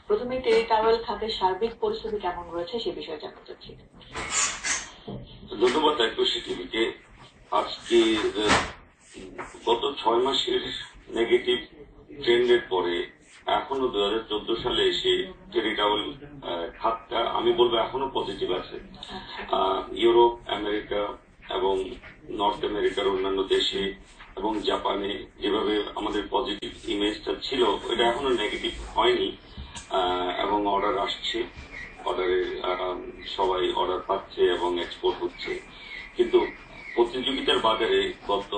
প্রথমে টেরিটাওয়েল খাতের সার্বিক পরিস্থিতি কেমন রয়েছে সে বিষয়ে জানতে চাচ্ছি। ধন্যবাদ একুশে টিভিকে। আজকে গত 6 মাসের নেগেটিভ ট্রেন্ডের পরে এখনো 2014 সালে এসে টেরিটাওয়েল খাতটা আমি বলবো এখনো পজিটিভ আছে। ইউরোপ, আমেরিকা এবং নর্থ আমেরিকার অন্যান্য দেশে এবং জাপানে যেভাবে আমাদের পজিটিভ ইমেজটা ছিল এটা এখনো নেগেটিভ হয়নি এবং অর্ডার আসছে, অর্ডারে সবাই অর্ডার পাচ্ছে এবং এক্সপোর্ট হচ্ছে। কিন্তু প্রতিযোগিতার বাজারে গত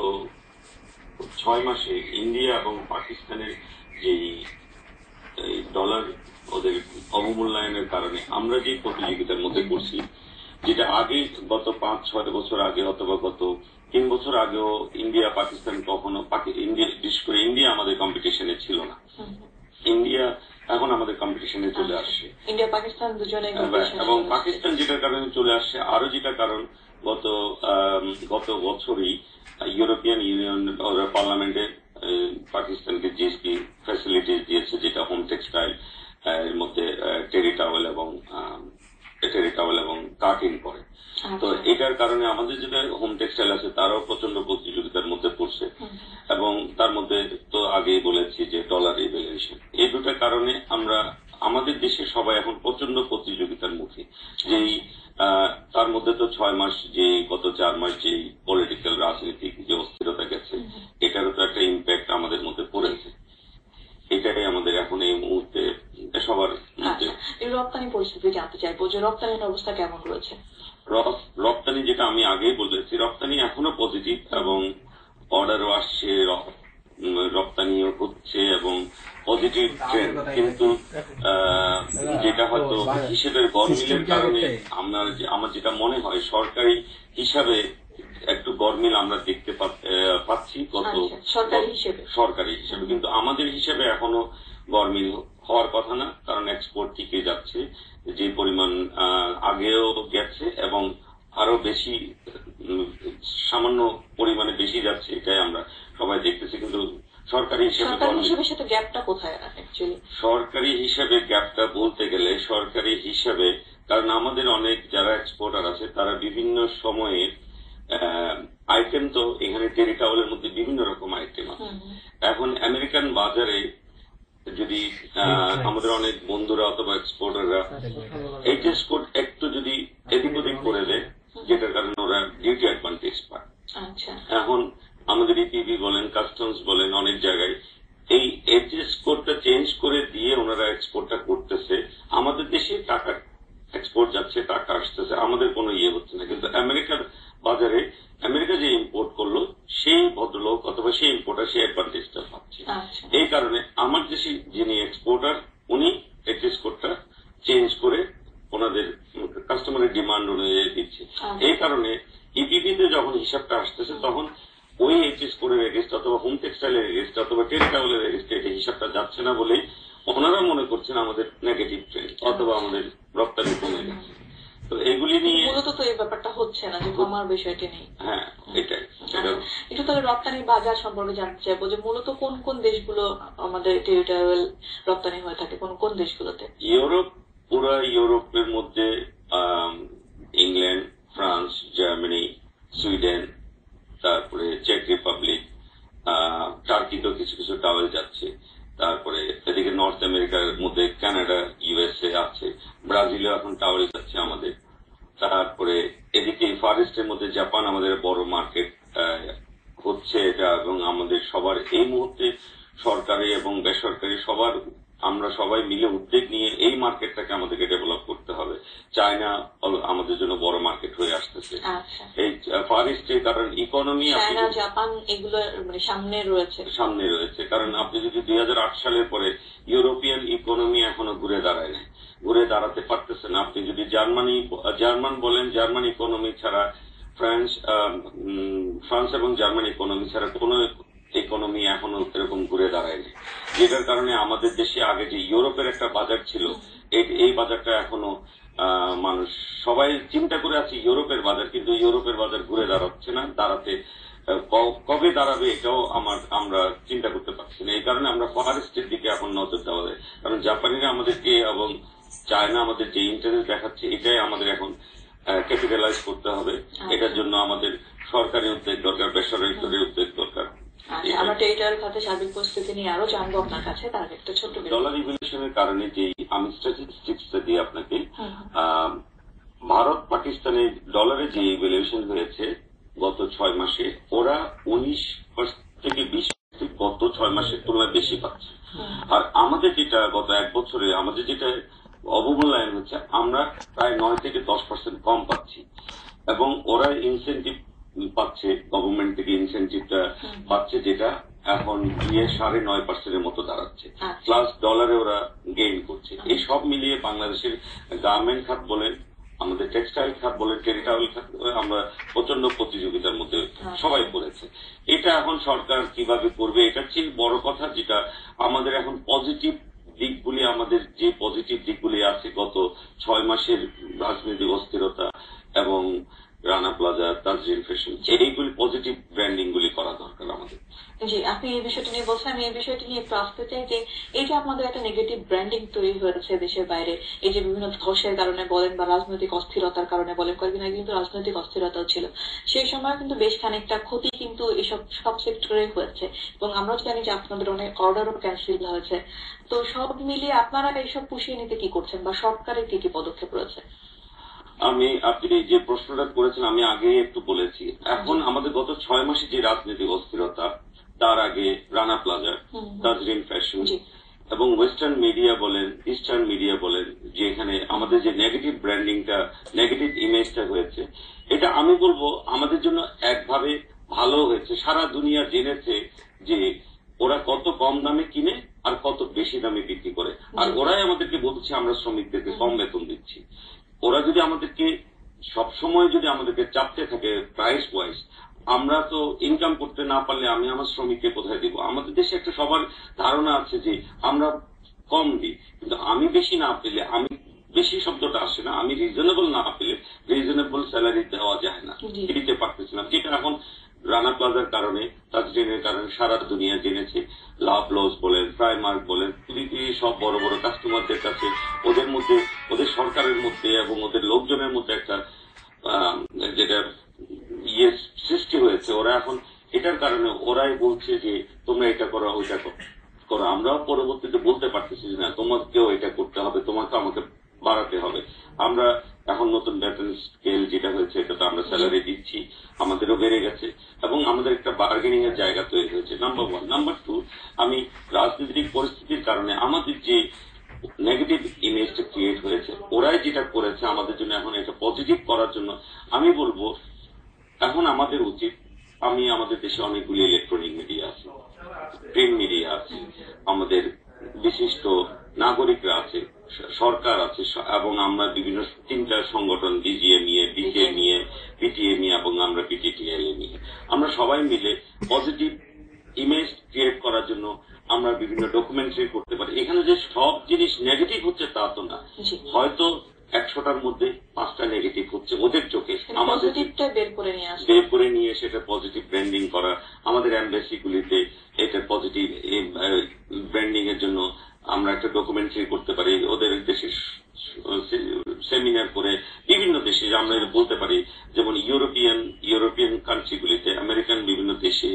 6 মাসে ইন্ডিয়া এবং পাকিস্তানের যে ডলার ওদের অবমূল্যায়নের কারণে আমরা যে প্রতিযোগিতার মধ্যে পড়ছি, যেটা আগে গত 5-6 বছর আগে অথবা গত 3 বছর আগেও ইন্ডিয়া পাকিস্তান কখনো বিশেষ করে ইন্ডিয়া আমাদের কম্পিটিশনে ছিল না। ইন্ডিয়া এখন আমাদের কম্পিটিশনে চলে আসছে, ইন্ডিয়া পাকিস্তান দুজনে, এবং পাকিস্তান যেটার কারণে চলে আসছে আরো যেটা কারণ গত বছরই ইউরোপিয়ান ইউনিয়ন পার্লামেন্টে পাকিস্তানকে জিএসপি ফ্যাসিলিটিস দিয়েছে, যেটা হোম টেক্সটাইল এর মধ্যে টেরিটাওয়েল এবং কাটিং পড়ে। তো এটার কারণে আমাদের যেটা হোম টেক্সটাইল আছে তারাও প্রচন্ড প্রতিযোগিতার মধ্যে পড়ছে, এবং তার মধ্যে তো আগেই বলেছি যে ডলার রিভ্যালুয়েশন, এই দুটার কারণে আমাদের দেশে সবাই এখন প্রচন্ড প্রতিযোগিতার মুখে। যেই তার মধ্যে তো 6 মাস যে গত 4 মাস যে পলিটিক্যাল রাজনৈতিক যে অস্থিরতা গেছে, এটারও তো একটা ইম্প্যাক্ট আমাদের মধ্যে পড়েছে। এটাই আমাদের এখন এই মুহূর্তে সবার মধ্যে। রপ্তানি পরিস্থিতি জানতে চাইবো যে রপ্তানির অবস্থা কেমন রয়েছে। রপ্তানি যেটা আমি আগেই বলেছি, রপ্তানি এখনো পজিটিভ এবং অর্ডারও আসছে, রপ্তানিও হচ্ছে এবং পজিটিভ ট্রেন্ড। কিন্তু যেটা হয়তো হিসেবের গরমিলের কারণে আমার যেটা মনে হয় সরকারি হিসাবে একটু গরমিল আমরা দেখতে পাচ্ছি সরকারি হিসেবে, কিন্তু আমাদের হিসেবে এখনো গরমিল হওয়ার কথা না, কারণ এক্সপোর্ট থেকে যাচ্ছে যে পরিমাণ আগেও গেছে এবং আরো বেশি সামান্য পরিমাণে বেশি যাচ্ছে, এটাই আমরা সবাই দেখতেছি। কিন্তু সরকারি হিসেবে গ্যাপটা কোথায়? সরকারি হিসেবে গ্যাপটা বলতে গেলে সরকারি হিসেবে, কারণ আমাদের অনেক যারা এক্সপোর্টার আছে তারা বিভিন্ন সময়ে আইটেম, তো এখানে টেরিটাওয়েলের মধ্যে বিভিন্ন রকম আইটেম আছে। এখন আমেরিকান বাজারে যদি আমাদের অনেক বন্ধুরা অথবা এক্সপোর্টাররা এইচএস কোড একটু যদি এদিক ওদিক করে দেয়, যেটার কারণে ওরা ডিউটি অ্যাডভান্টেজ পায়। এখন আমাদের ইপিবি বলেন, কাস্টমস বলেন, অনেক জায়গায় এই এইচএস কোডটা চেঞ্জ করে দিয়ে ওনারা এক্সপোর্টটা করতেছে। আমাদের দেশে টাকা এক্সপোর্ট যাচ্ছে, টাকা আসতেছে, আমাদের কোনো ইয়ে হচ্ছে না। কিন্তু আমেরিকার বাজারে আমেরিকা যে ইম্পোর্ট করলো সেই ভদ্রলোক অথবা সেই ইম্পোর্টার সেই অ্যাডভান্টেজটা পাচ্ছে। এই কারণে আমার দেশে যিনি এক্সপোর্টার উনি এইচএস কোডটা চেঞ্জ করে ওনাদের কাস্টমারের ডিমান্ড অনুযায়ী দিচ্ছে। এই কারণে ইপিপিতে যখন হিসাবটা আসতেছে তখন ওই এইচএস কোডের এগেস্ট অথবা হোম টেক্সটাইলের এগেস্ট অথবা টেরিটাওয়েলের এগেস্ট এটা হিসাবটা যাচ্ছে না বলেই ওনারা মনে করছেন আমাদের নেগেটিভ ট্রেন্ড অথবা আমাদের রপ্তানি কমে গেছে। তো এগুলি নিয়ে মূলত তো এই ব্যাপারটা হচ্ছে না যে কমার বিষয়টি নেই। হ্যাঁ, এটাই। একটু তাহলে রপ্তানির বাজার সম্পর্কে জানতে চাইবো যে মূলত কোন কোন দেশগুলো আমাদের টেরিটোরিয়াল রপ্তানি হয়ে থাকে, কোন কোন দেশগুলোতে? ইউরোপ, পুরো ইউরোপের মধ্যে ইংল্যান্ড, ফ্রান্স, জার্মানি, সুইডেন, তারপরে চেক রিপাবলিক, টার্কিতেও কিছু কিছু টাওয়েল যাচ্ছে। তারপরে এদিকে নর্থ আমেরিকার মধ্যে কানাডা, ইউএসএ আছে, ব্রাজিলেও এখন টাওয়েল যাচ্ছে আমাদের। তারপরে এদিকে ফার ইস্টের মধ্যে জাপান আমাদের বড় মার্কেট হচ্ছে এটা, এবং আমাদের সবার এই মুহূর্তে সরকারি এবং বেসরকারি আমরা সবাই মিলে উদ্যোগ নিয়ে এই মার্কেটটাকে আমাদেরকে ডেভেলপ করতে হবে। চায়না আমাদের জন্য বড় মার্কেট হয়ে আসতেছে এই ফার ইস্টে, কারণ ইকোনমি জাপান এগুলো সামনে রয়েছে। কারণ আপনি যদি 2008 সালের পরে ইউরোপিয়ান ইকোনমি এখনো ঘুরে দাঁড়ায় নাই, ঘুরে দাঁড়াতে পারতেছে না। আপনি যদি জার্মান বলেন, জার্মান ইকোনমি ছাড়া ফ্রান্স এবং জার্মান ইকোনমি ছাড়া কোন ইকোনমি এখনো এরকম ঘুরে দাঁড়ায়নি, যেটার কারণে আমাদের দেশে আগে যে ইউরোপের একটা বাজার ছিল এই বাজারটা এখনো মানুষ সবাই চিন্তা করে আছে ইউরোপের বাজার, কিন্তু ইউরোপের বাজার ঘুরে দাঁড়াচ্ছে না, দাঁড়াতে কবে দাঁড়াবে এটাও আমরা চিন্তা করতে পারছি না। এই কারণে আমরা ফরেস্টের দিকে এখন নজর দেওয়া যায়, কারণ জাপানিরা আমাদেরকে এবং চায়না আমাদের যে ইন্টারেস্ট দেখাচ্ছে এটাই আমাদের এখন ক্যাপিটালাইজ করতে হবে। এটার জন্য আমাদের সরকারি উদ্যোগ দরকার, বেসরকারি উদ্যোগ দরকার। আমরা টেরিটরিয়াল খাতে সার্বিক পরিস্থিতি নিয়ে আরো জানবো আপনার কাছে, তার একটা ছোট্ট ডলার ইভলিউশনের কারণে যে আমি স্ট্যাটিস্টিক্সটা দিই আপনাকে, ভারত পাকিস্তানের ডলারের যে ইভ্যালুয়েশন হয়েছে গত 6 মাসে, ওরা 19% থেকে 20% গত 6 মাসের তুলনায় বেশি পাচ্ছে। আর আমাদের যেটা গত 1 বছরে আমাদের যেটা অবমূল্যায়ন হচ্ছে, আমরা প্রায় 9 থেকে 10% কম পাচ্ছি। এবং ওরা ইনসেন্টিভ পাচ্ছে, গভর্নমেন্ট থেকে ইনসেন্টিভটা পাচ্ছে, যেটা এখন গিয়ে 9.5% মতো দাঁড়াচ্ছে, প্লাস ডলারে ওরা গেইন করছে। এই সব মিলিয়ে বাংলাদেশের গার্মেন্ট খাত বলেন, আমাদের টেক্সটাইল খাত বলেন, টেরিটরিয়াল খাত বলেন, আমরা প্রচন্ড প্রতিযোগিতার মধ্যে সবাই পড়েছে। এটা এখন সরকার কিভাবে করবে, এটা চেয়ে বড় কথা যেটা আমাদের এখন পজিটিভ দিকগুলি, আমাদের যে পজিটিভ দিকগুলি আছে গত 6 মাসের রাজনৈতিক অস্থিরতা এবং রানা প্লাজা, তাজরিন ফ্যাশন, এইগুলি পজিটিভ ব্র্যান্ডিং গুলি করা দরকার আমাদের। জি, আপনি এই বিষয়টা নিয়ে বলছেন, আমি এই বিষয়টি নিয়ে একটু আসতে চাই যে এই যে আপনাদের একটা নেগেটিভ ব্র্যান্ডিং তৈরি হয়েছে দেশের বাইরে, এই যে বিভিন্ন ধসের কারণে বলেন বা রাজনৈতিক অস্থিরতার কারণে বলেন, কয়েকদিন আগে কিন্তু রাজনৈতিক অস্থিরতাও ছিল, সেই সময় কিন্তু বেশ খানিকটা ক্ষতি কিন্তু এসব সব সেক্টরে হয়েছে, এবং আমরাও জানি যে আপনাদের অনেক অর্ডারও ক্যান্সেল হয়েছে। তো সব মিলিয়ে আপনারা এইসব পুষিয়ে নিতে কি করছেন বা সরকারের কি কি পদক্ষেপ রয়েছে? আপনি যে প্রশ্নটা করেছেন আমি আগে একটু বলেছি। এখন আমাদের গত 6 মাসে যে রাজনৈতিক অস্থিরতা, তার আগে রানা প্লাজা, তাজরিন ফ্যাশন এবং ওয়েস্টার্ন মিডিয়া বলেন, ইস্টার্ন মিডিয়া বলেন, যে এখানে আমাদের যে নেগেটিভ ব্র্যান্ডিংটা, নেগেটিভ ইমেজটা হয়েছে, এটা আমি বলবো আমাদের জন্য একভাবে ভালো হয়েছে। সারা দুনিয়া জেনেছে যে ওরা কত কম দামে কিনে আর কত বেশি দামে বিক্রি করে, আর ওরাই আমাদেরকে বলছে আমরা শ্রমিকদেরকে কম বেতন দিচ্ছি। ওরা যদি আমাদেরকে সবসময় যদি আমাদেরকে চাপতে থাকে প্রাইস ওয়াইজ, আমরা তো ইনকাম করতে না পারলে আমি আমার শ্রমিককে কোথায় দিব? আমাদের দেশে একটা সবার ধারণা আছে যে আমরা কম দিই, কিন্তু আমি বেশি না পেলে, আমি বেশি শব্দটা আসে না, আমি রিজনেবল না পেলে রিজনেবল স্যালারি দেওয়া যায় না, দিতে পারতেছি না। যেটা এখন রানা প্লাজার কারণে, তাজরিনের কারণে সারা দুনিয়া জেনেছে। লাভ লস বলেন, প্রাইমার্ক বলেন, পৃথিবীর সব বড় বড় কাস্টমারদের কাছে ওদের মধ্যে, ওদের সরকারের মধ্যে এবং ওদের লোকজনের মধ্যে একটা যেটা সৃষ্টি হয়েছে। ওরা এখন এটার কারণে ওরাই বলছে যে তোমরা এটা করো, ওইটা করো। আমরাও পরবর্তীতে বলতে পারতেছি না তোমাকেও এটা করতে হবে, তোমাকে আমাকে বাড়াতে হবে। আমরা এখন নতুন বেতন স্কেল যেটা হয়েছে, এটা তো আমরা স্যালারি দিচ্ছি, আমাদেরও বেড়ে গেছে এবং আমাদের একটা বার্গেনিং এর জায়গা তৈরি হয়েছে, নাম্বার 1। নাম্বার 2, আমি রাজনৈতিক পরিস্থিতির কারণে আমাদের যে নেগেটিভ ইমেজটা ক্রিয়েট হয়েছে, ওরাই যেটা করেছে আমাদের জন্য এখন এটা পজিটিভ করার জন্য আমি বলবো এখন আমাদের উচিত, আমাদের দেশে অনেকগুলি ইলেকট্রনিক মিডিয়া আছে, প্রিন্ট মিডিয়া আছে, আমাদের বিশিষ্ট নাগরিকরা আছে, সরকার আছে, এবং আমরা বিভিন্ন 3টা সংগঠন, ডিজিএমইএ, বিকেএমইএ, পিটিএমইএ এবং আমরা পিটিটিএল নিয়ে আমরা সবাই মিলে পজিটিভ ইমেজ ক্রিয়েট করার জন্য আমরা বিভিন্ন ডকুমেন্টারি করতে পারি। এখানে যে সব জিনিস নেগেটিভ হচ্ছে তা তো না, হয়তো 100টার মধ্যে 5টা নেগেটিভ হচ্ছে ওদের চোখে, আমাদের বের করে নিয়ে সেটা পজিটিভ ব্র্যান্ডিং করা, আমাদের এমবাসিগুলিতে এটা পজিটিভ ব্র্যান্ডিং এর জন্য আমরা একটা ডকুমেন্টারি করতে পারি, ওদের দেশে সেমিনার করে বিভিন্ন দেশে আমরা বলতে পারি, যেমন ইউরোপিয়ান কান্ট্রিগুলিতে, আমেরিকান বিভিন্ন দেশে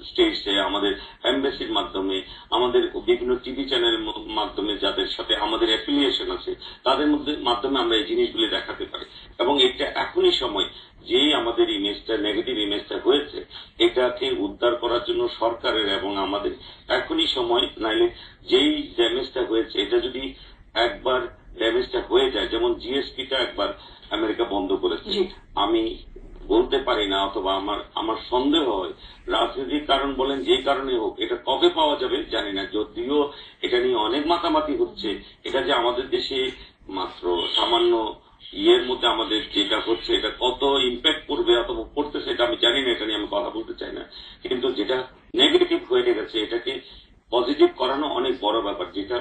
স্টেটসে আমাদের এমবাসির মাধ্যমে, আমাদের বিভিন্ন টিভি চ্যানেলের মাধ্যমে যাদের সাথে আমাদের অ্যাফিলিয়েশন আছে তাদের মাধ্যমে আমরা এই জিনিসগুলি দেখাতে পারি। এবং এটা এখনই সময়, যে আমাদের ইমেজটা, নেগেটিভ ইমেজটা হয়েছে, এটাকে উদ্ধার করার জন্য সরকারের এবং আমাদের এখনই সময়। নাইলে যেই ড্যামেজটা হয়েছে, এটা যদি একবার ড্যামেজটা হয়ে যায়, যেমন জিএসপিটা একবার আমেরিকা বন্ধ করেছে, আমি বলতে পারি না, অথবা আমার সন্দেহ হয় রাজনৈতিক কারণ বলেন, যে কারণে হোক, এটা কবে পাওয়া যাবে জানি না। যদিও এটা নিয়ে অনেক মাতামাতি হচ্ছে, এটা যে আমাদের দেশে মাত্র সামান্য ইয়ের মধ্যে আমাদের যেটা হচ্ছে এটা কত ইম্প্যাক্ট করবে অথবা পড়তেছে এটা আমি জানি না, এটা নিয়ে আমি কথা বলতে চাই না। কিন্তু যেটা নেগেটিভ হয়ে গেছে এটাকে পজিটিভ করানো অনেক বড় ব্যাপার, যেটা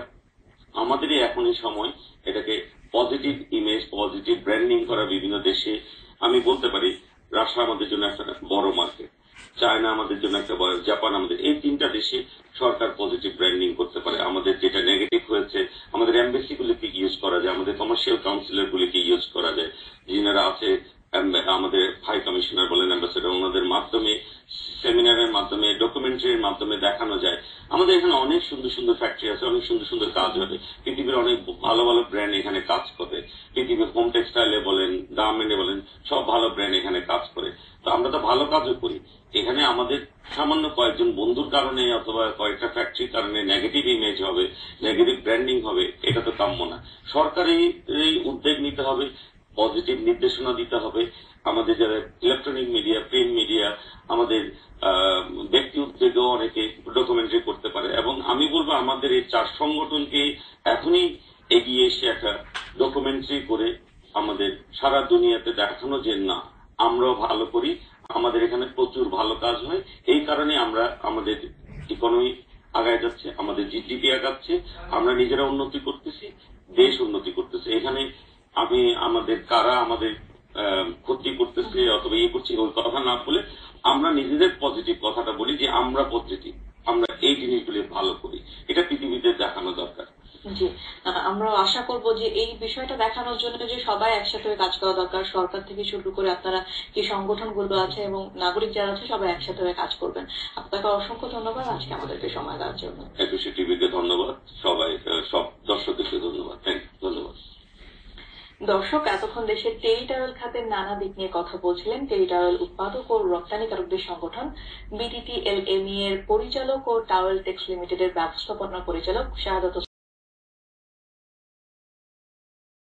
আমাদেরই এখনই সময় এটাকে পজিটিভ ইমেজ, পজিটিভ ব্র্যান্ডিং করা বিভিন্ন দেশে। আমি বলতে পারি রাশিয়া আমাদের জন্য একটা বড় মার্কেট, চায়না আমাদের জন্য একটা বড়, জাপান আমাদের, এই তিনটা দেশে সরকার পজিটিভ ব্র্যান্ডিং করতে পারে। আমাদের যেটা নেগেটিভ হয়েছে, আমাদের এমবেসি গুলিকে ইউজ করা যায়, আমাদের কমার্শিয়াল কাউন্সিলর গুলিকে ইউজ করা যায়, যিনারা আছে আমাদের হাই কমিশনার বলেন, অ্যাম্বাসেডার, ওনাদের মাধ্যমে, সেমিনারের মাধ্যমে, ডকুমেন্টারির মাধ্যমে দেখানো যায় আমাদের এখানে অনেক সুন্দর সুন্দর ফ্যাক্টরি আছে, অনেক সুন্দর সুন্দর কাজ হবে, পৃথিবীর অনেক ভালো ভালো ব্র্যান্ড এখানে কাজ করে, পৃথিবীর হোম টেক্সটাইলে বলেন, গার্মেন্টে বলেন, সব ভালো ব্র্যান্ড এখানে কাজ করে। তো আমরা তো ভালো কাজও করি। এখানে আমাদের সামান্য কয়েকজন বন্ধুর কারণে অথবা কয়েকটা ফ্যাক্টরির কারণে নেগেটিভ ইমেজ হবে, নেগেটিভ ব্র্যান্ডিং হবে, এটা তো কাম্য না। সরকারি উদ্যোগ নিতে হবে, পজিটিভ নির্দেশনা দিতে হবে। আমাদের যারা ইলেকট্রনিক মিডিয়া, প্রিন্ট মিডিয়া, আমাদের ব্যক্তি উদ্যোগেও অনেকে ডকুমেন্টারি করতে পারে। এবং আমি বলবো আমাদের এই 4 সংগঠনকে এখনই এগিয়ে এসে একটা ডকুমেন্টারি করে আমাদের সারা দুনিয়াতে দেখানো যে না, আমরাও ভালো করি, আমাদের এখানে প্রচুর ভালো কাজ হয়, এই কারণে আমরা আমাদের ইকোনমি আগায় যাচ্ছে, আমাদের জিডিপি আগাচ্ছে, আমরা নিজেরা উন্নতি করতেছি, দেশ উন্নতি করতেছে। এখানে আমি আমাদের কারা আমাদের ক্ষতি করতেছে অথবা ইয়ে করছি ওই কথা না বলে আমরা নিজেদের পজিটিভ কথাটা বলি যে আমরা পজিটিভ, আমরা এই জিনিসগুলি ভালো করি, এটা পৃথিবীতে দেখানো দরকার। জি, আমরা আশা করব যে এই বিষয়টা দেখানোর জন্য যে সবাই একসাথে কাজ করা দরকার, সরকার থেকে শুরু করে আপনারা যে সংগঠনগুলো আছে এবং নাগরিক যারা আছে সবাই একসাথে কাজ করবেন। আপনাকে অসংখ্য ধন্যবাদ আজকে আমাদেরকে সময় দেওয়ার জন্য। একুশে টিভিকে ধন্যবাদ, সবাই সব দর্শকদেরকে ধন্যবাদ, ধন্যবাদ। দর্শক, এতক্ষণ দেশের টেরিটরিয়াল খাতের নানা দিক নিয়ে কথা বলছিলেন টেরিটরিয়াল উৎপাদক ও রপ্তানিকারকদের সংগঠন বিটিটিএলএমই এর পরিচালক ও টাওয়েল টেক্স লিমিটেডের ব্যবস্থাপনা পরিচালক শাহাদাত